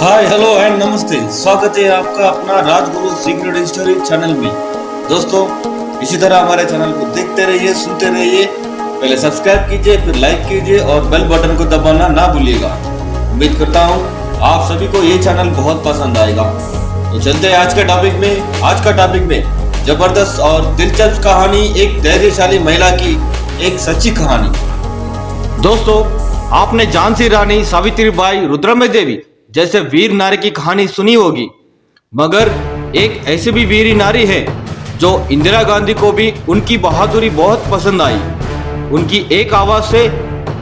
Hi hello and नमस्ते। स्वागत है आपका अपना राजगुरु सीक्रेट स्टोरी चैनल में। दोस्तों, इसी तरह हमारे चैनल को देखते रहिए, सुनते रहिए। पहले सब्सक्राइब कीजिए, फिर लाइक कीजिए और बेल बटन को दबाना ना भूलिएगा। उम्मीद करता हूँ आप सभी को ये चैनल बहुत पसंद आएगा। तो चलते हैं आज के टॉपिक में। आज का टॉपिक में जबरदस्त और दिलचस्प कहानी, एक धैर्यशाली महिला की एक सच्ची कहानी। दोस्तों, आपने झांसी रानी सावित्रीबाई रुद्रमय देवी जैसे वीर नारी की कहानी सुनी होगी, मगर एक ऐसी भी वीर नारी है जो इंदिरा गांधी को भी उनकी बहादुरी बहुत पसंद आई। उनकी एक आवाज से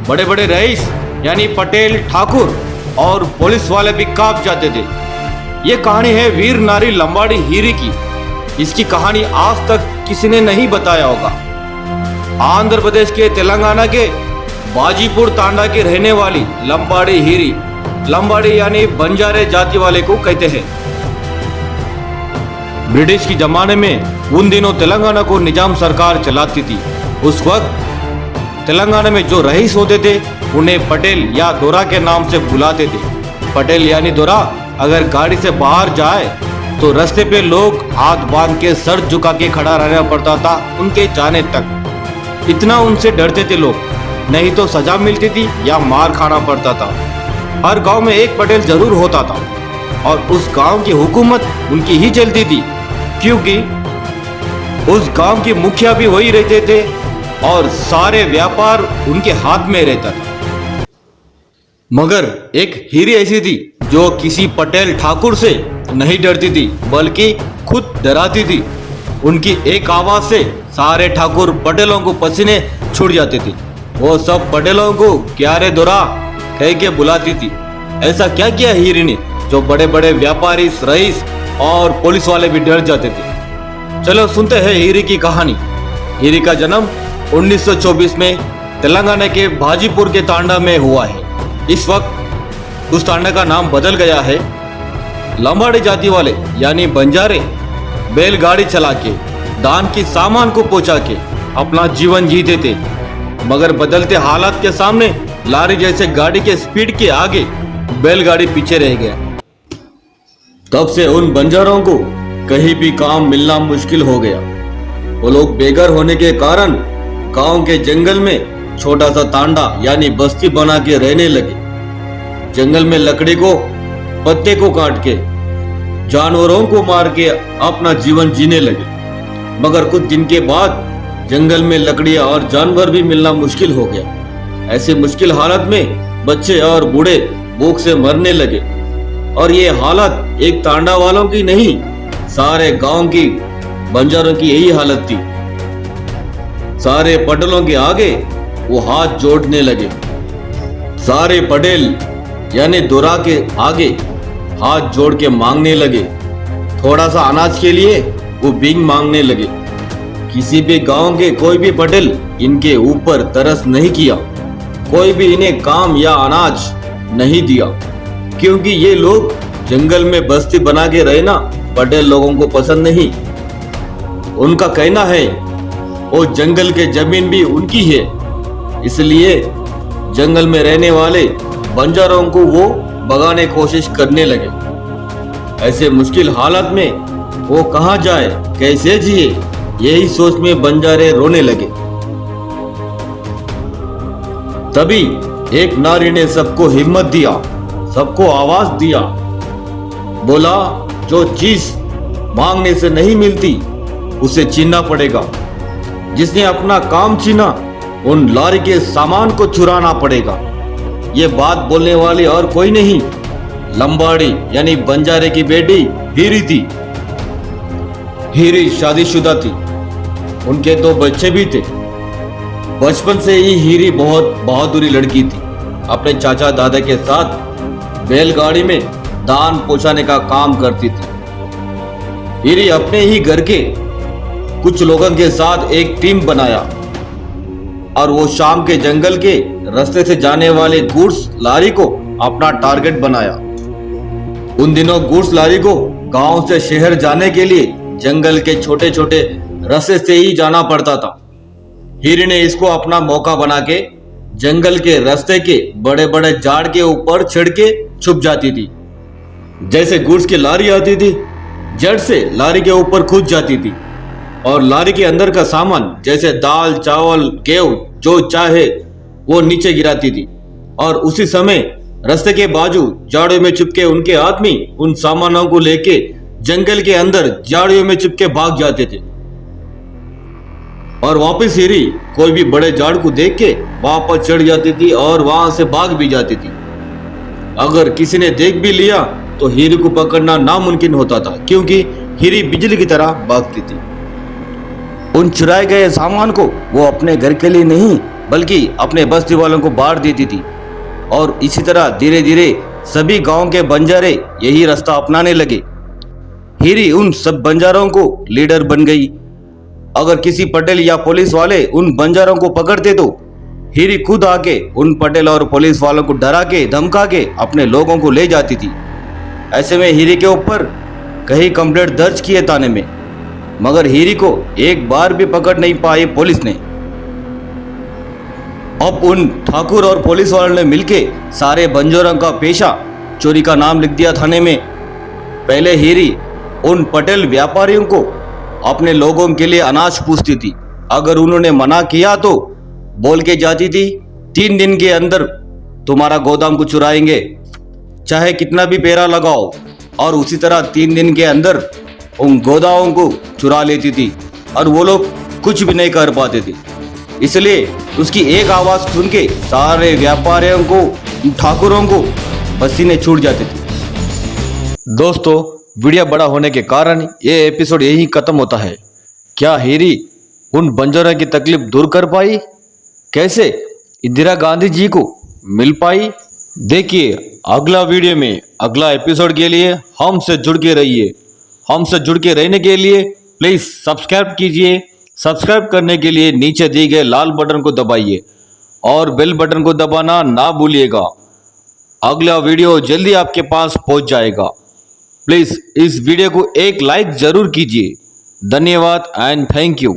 बड़े बड़े रईस यानी पटेल, ठाकुर और पुलिस वाले भी कांप जाते थे। ये कहानी है वीर नारी लंबाड़ी हीरी की। इसकी कहानी आज तक किसी ने नहीं बताया होगा। आंध्र प्रदेश के तेलंगाना के बाजीपुर तांडा की रहने वाली लंबाड़ी हीरी, लंबाड़ी यानी बंजारे जाति वाले को कहते हैं। ब्रिटिश की जमाने में उन दिनों तेलंगाना को निजाम सरकार चलाती थी। उस वक्त तेलंगाना में जो रईस होते थे उन्हें पटेल या दोरा के नाम से बुलाते थे। पटेल यानी दोरा अगर गाड़ी से बाहर जाए तो रास्ते पे लोग हाथ बांध के सर झुका के खड़ा रहना पड़ता था उनके जाने तक। इतना उनसे डरते थे लोग, नहीं तो सजा मिलती थी या मार खाना पड़ता था। हर गांव में एक पटेल जरूर होता था और उस गांव की हुकूमत उनकी ही चलती थी, क्योंकि उस गांव के मुखिया भी वही रहते थे और सारे व्यापार उनके हाथ में रहता था। मगर एक हीरी ऐसी थी जो किसी पटेल ठाकुर से नहीं डरती थी, बल्कि खुद डराती थी। उनकी एक आवाज से सारे ठाकुर पटेलों को पसीने छूट जाते थे। वो सब पटेलों को क्या रे दोरा कह के बुलाती थी। ऐसा क्या किया हीरी ने जो बड़े बड़े व्यापारी, रईस और पुलिस वाले भी डर जाते थे। चलो सुनते हैं हीरी की कहानी। हीरी का जन्म 1924 में तेलंगाना के बाजीपुर के तांडा में हुआ है। इस वक्त उस तांडा का नाम बदल गया है। लंबाड़ी जाति वाले यानी बंजारे बैलगाड़ी चला के धान की सामान को पहुंचा के अपना जीवन जीते थे, मगर बदलते हालात के सामने लारी जैसे गाड़ी के स्पीड के आगे बैलगाड़ी पीछे रह गया। तब से उन बंजारों को कहीं भी काम मिलना मुश्किल हो गया। वो लोग बेघर होने के कारण गांव के जंगल में छोटा सा तांडा यानी बस्ती बना के रहने लगे। जंगल में लकड़ी को, पत्ते को काट के, जानवरों को मार के अपना जीवन जीने लगे। मगर कुछ दिन के बाद जंगल में लकड़ियां और जानवर भी मिलना मुश्किल हो गया। ऐसी मुश्किल हालत में बच्चे और बूढ़े भूख से मरने लगे। और ये हालत एक तांडा वालों की नहीं, सारे गांव की बंजारों की यही हालत थी। सारे पटेलों के आगे वो हाथ जोड़ने लगे। सारे पटेल यानी दोरा के आगे हाथ जोड़ के मांगने लगे। थोड़ा सा अनाज के लिए वो भीख मांगने लगे। किसी भी गांव के कोई भी पटेल इनके ऊपर तरस नहीं किया। कोई भी इन्हें काम या अनाज नहीं दिया, क्योंकि ये लोग जंगल में बस्ती बना के रहना पटेल लोगों को पसंद नहीं। उनका कहना है वो जंगल के जमीन भी उनकी है, इसलिए जंगल में रहने वाले बंजारों को वो भगाने कोशिश करने लगे। ऐसे मुश्किल हालत में वो कहाँ जाए, कैसे जिए, यही सोच में बंजारे रोने लगे। तभी एक नारी ने सबको हिम्मत दिया, सबको आवाज दिया। बोला, जो चीज मांगने से नहीं मिलती उसे छीनना पड़ेगा। जिसने अपना काम छीना उन लारी के सामान को चुराना पड़ेगा। ये बात बोलने वाली और कोई नहीं, लंबाड़ी यानी बंजारे की बेटी हीरी थी। हीरी शादीशुदा थी, उनके 2 बच्चे भी थे। बचपन से ही हीरी बहुत बहादुरी लड़की थी। अपने चाचा दादा के साथ बैलगाड़ी में धान पहुंचाने का काम करती थी। हीरी अपने ही घर के कुछ लोगों के साथ एक टीम बनाया और वो शाम के जंगल के रास्ते से जाने वाले गुड्स लारी को अपना टारगेट बनाया। उन दिनों गुड्स लारी को गांव से शहर जाने के लिए जंगल के छोटे छोटे रास्ते से ही जाना पड़ता था। हीरी ने इसको अपना मौका बना के जंगल के रास्ते के बड़े बड़े झाड़ के ऊपर चढ़ के छुप जाती थी। जैसे गुड्स की लारी आती थी, झट से लारी के ऊपर कूद जाती थी और लारी के अंदर का सामान जैसे दाल, चावल, गेहूं जो चाहे वो नीचे गिराती थी। और उसी समय रास्ते के बाजू झाड़ियों में चुपके उनके आदमी उन सामानों को लेके जंगल के अंदर झाड़ियों में चुपके भाग जाते थे। और वापस हीरी कोई भी बड़े झाड़ को देख के वापस चढ़ जाती थी और वहां से भाग भी जाती थी। अगर किसी ने देख भी लिया तो हीरी को पकड़ना नामुमकिन होता था, क्योंकि हीरी बिजली की तरह भागती थी। उन चुराए गए सामान को वो अपने घर के लिए नहीं बल्कि अपने बस्ती वालों को बांट देती थी। और इसी तरह धीरे धीरे सभी गांव के बंजारे यही रास्ता अपनाने लगे। हीरी उन सब बंजारों को लीडर बन गई। अगर किसी पटेल या पुलिस वाले उन बंजारों को पकड़ते तो हीरी खुद आके उन पटेल और पुलिस वालों को डरा के धमका के अपने लोगों को ले जाती थी। ऐसे में हीरी के ऊपर कई कंप्लेंट दर्ज किए थाने में, मगर हीरी को एक बार भी पकड़ नहीं पाई पुलिस ने। अब उन ठाकुर और पुलिस वालों ने मिलके सारे बंजारों का पेशा चोरी का नाम लिख दिया थाने में। पहले हीरी उन पटेल व्यापारियों को अपने लोगों के लिए अनाज पूछती थी। अगर उन्होंने मना किया तो बोल के जाती थी 3 दिन के अंदर तुम्हारा गोदाम को चुराएंगे, चाहे कितना भी पेरा लगाओ। और उसी तरह 3 दिन के अंदर उन गोदामों को चुरा लेती थी और वो लोग कुछ भी नहीं कर पाते थे। इसलिए उसकी एक आवाज सुन के सारे व्यापारियों को, ठाकुरों को पसीने छूट जाते थे। दोस्तों, वीडियो बड़ा होने के कारण ये एपिसोड यही खत्म होता है। क्या हीरी उन बंजारों की तकलीफ दूर कर पाई? कैसे इंदिरा गांधी जी को मिल पाई? देखिए अगला वीडियो में। अगला एपिसोड के लिए हमसे जुड़ के रहिए। हमसे जुड़ के रहने के लिए प्लीज सब्सक्राइब कीजिए। सब्सक्राइब करने के लिए नीचे दिए गए लाल बटन को दबाइए और बेल बटन को दबाना ना भूलिएगा। अगला वीडियो जल्दी आपके पास पहुंच जाएगा। प्लीज इस वीडियो को एक लाइक जरूर कीजिए। धन्यवाद एंड थैंक यू।